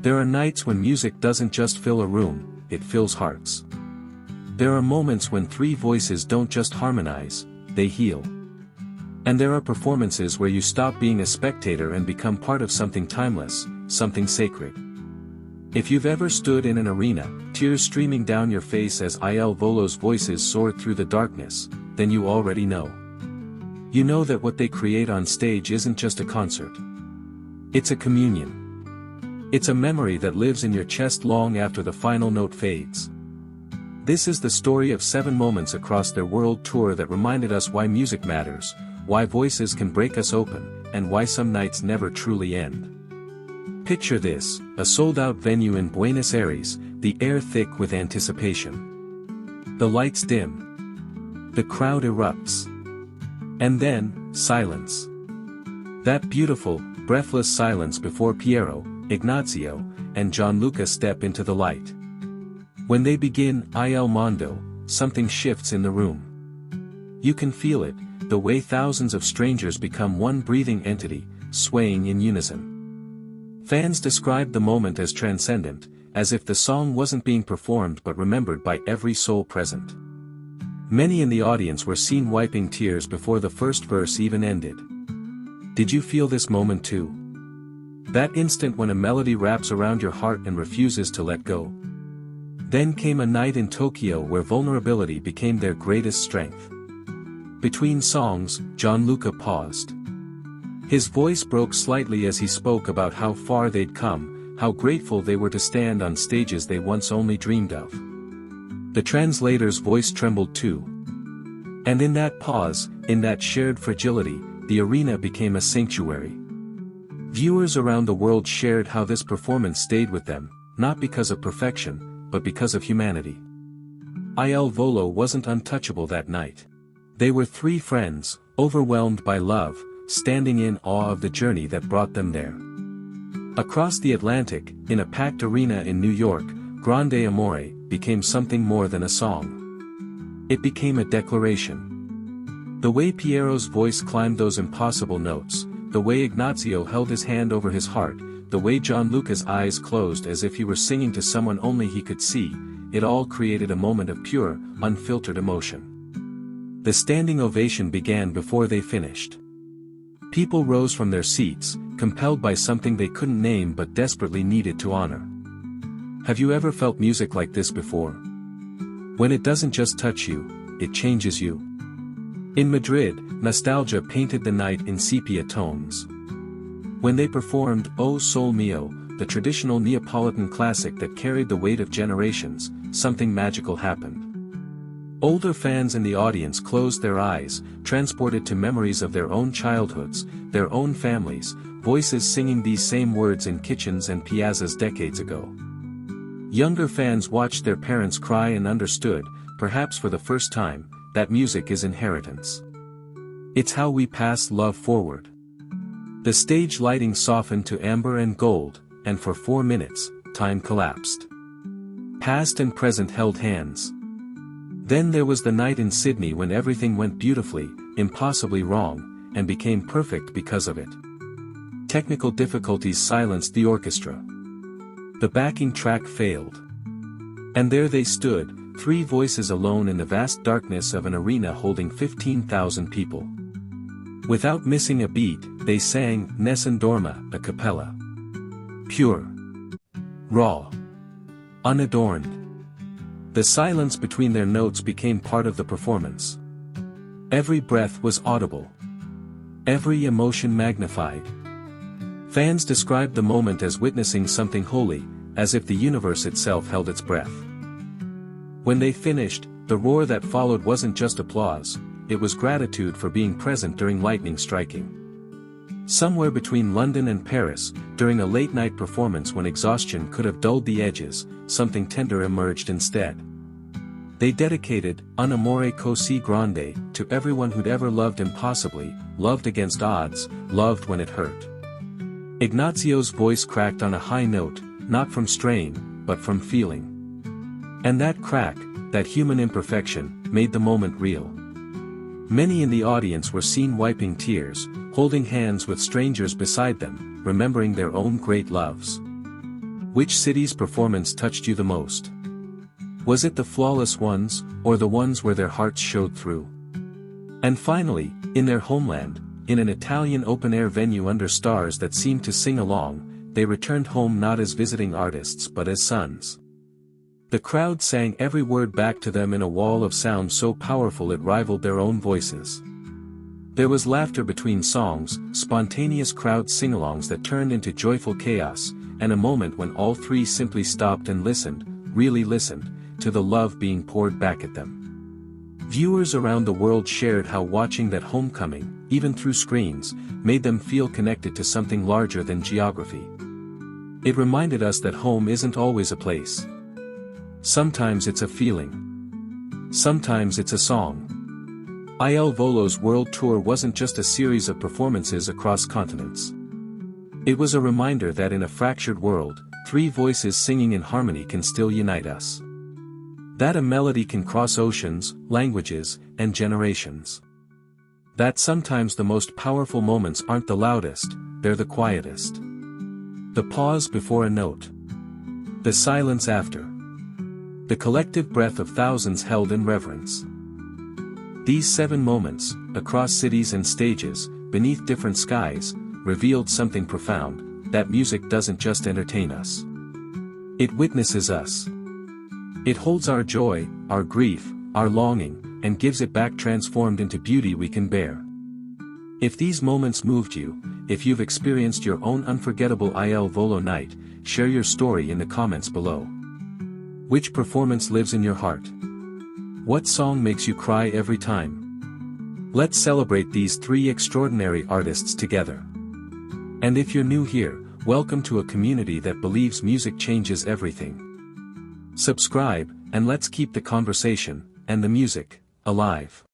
There are nights when music doesn't just fill a room, it fills hearts. There are moments when three voices don't just harmonize, they heal. And there are performances where you stop being a spectator and become part of something timeless, something sacred. If you've ever stood in an arena, tears streaming down your face as Volo's voices soared through the darkness, then you already know. You know that what they create on stage isn't just a concert. It's a communion. It's a memory that lives in your chest long after the final note fades. This is the story of 7 moments across their world tour that reminded us why music matters, why voices can break us open, and why some nights never truly end. Picture this, a sold-out venue in Buenos Aires, the air thick with anticipation. The lights dim. The crowd erupts. And then, silence. That beautiful, breathless silence before Piero, Ignazio, and Gianluca step into the light. When they begin Il Mondo, something shifts in the room. You can feel it, the way thousands of strangers become one breathing entity, swaying in unison. Fans described the moment as transcendent, as if the song wasn't being performed but remembered by every soul present. Many in the audience were seen wiping tears before the first verse even ended. Did you feel this moment too? That instant when a melody wraps around your heart and refuses to let go? Then came a night in Tokyo where vulnerability became their greatest strength. Between songs, Gianluca paused. His voice broke slightly as he spoke about how far they'd come, how grateful they were to stand on stages they once only dreamed of. The translator's voice trembled too. And in that pause, in that shared fragility, the arena became a sanctuary. Viewers around the world shared how this performance stayed with them, not because of perfection, but because of humanity. Volo wasn't untouchable that night. They were 3 friends, overwhelmed by love, standing in awe of the journey that brought them there. Across the Atlantic, in a packed arena in New York, Grande Amore became something more than a song. It became a declaration. The way Piero's voice climbed those impossible notes, the way Ignazio held his hand over his heart, the way Gianluca's eyes closed as if he were singing to someone only he could see, it all created a moment of pure, unfiltered emotion. The standing ovation began before they finished. People rose from their seats, compelled by something they couldn't name but desperately needed to honor. Have you ever felt music like this before? When it doesn't just touch you, it changes you. In Madrid, nostalgia painted the night in sepia tones. When they performed O Sol Mio, the traditional Neapolitan classic that carried the weight of generations, something magical happened. Older fans in the audience closed their eyes, transported to memories of their own childhoods, their own families, voices singing these same words in kitchens and piazzas decades ago. Younger fans watched their parents cry and understood, perhaps for the first time, that music is inheritance. It's how we pass love forward. The stage lighting softened to amber and gold, and for 4 minutes, time collapsed. Past and present held hands. Then there was the night in Sydney when everything went beautifully, impossibly wrong, and became perfect because of it. Technical difficulties silenced the orchestra. The backing track failed. And there they stood, 3 voices alone in the vast darkness of an arena holding 15,000 people. Without missing a beat, they sang Nessun Dorma a cappella. Pure. Raw. Unadorned. The silence between their notes became part of the performance. Every breath was audible. Every emotion magnified. Fans described the moment as witnessing something holy, as if the universe itself held its breath. When they finished, the roar that followed wasn't just applause, it was gratitude for being present during lightning striking. Somewhere between London and Paris, during a late-night performance when exhaustion could have dulled the edges, something tender emerged instead. They dedicated Un Amore Così Grande to everyone who'd ever loved impossibly, loved against odds, loved when it hurt. Ignazio's voice cracked on a high note, not from strain, but from feeling. And that crack, that human imperfection, made the moment real. Many in the audience were seen wiping tears, holding hands with strangers beside them, remembering their own great loves. Which city's performance touched you the most? Was it the flawless ones, or the ones where their hearts showed through? And finally, in their homeland, in an Italian open-air venue under stars that seemed to sing along, they returned home not as visiting artists but as sons. The crowd sang every word back to them in a wall of sound so powerful it rivaled their own voices. There was laughter between songs, spontaneous crowd sing-alongs that turned into joyful chaos, and a moment when all three simply stopped and listened, really listened, to the love being poured back at them. Viewers around the world shared how watching that homecoming, even through screens, made them feel connected to something larger than geography. It reminded us that home isn't always a place. Sometimes it's a feeling. Sometimes it's a song. Il Volo's world tour wasn't just a series of performances across continents. It was a reminder that in a fractured world, three voices singing in harmony can still unite us. That a melody can cross oceans, languages, and generations. That sometimes the most powerful moments aren't the loudest, they're the quietest. The pause before a note. The silence after. The collective breath of thousands held in reverence. These 7 moments, across cities and stages, beneath different skies, revealed something profound, that music doesn't just entertain us. It witnesses us. It holds our joy, our grief, our longing, and gives it back transformed into beauty we can bear. If these moments moved you, if you've experienced your own unforgettable Il Volo night, share your story in the comments below. Which performance lives in your heart? What song makes you cry every time? Let's celebrate these 3 extraordinary artists together. And if you're new here, welcome to a community that believes music changes everything. Subscribe, and let's keep the conversation, and the music, alive.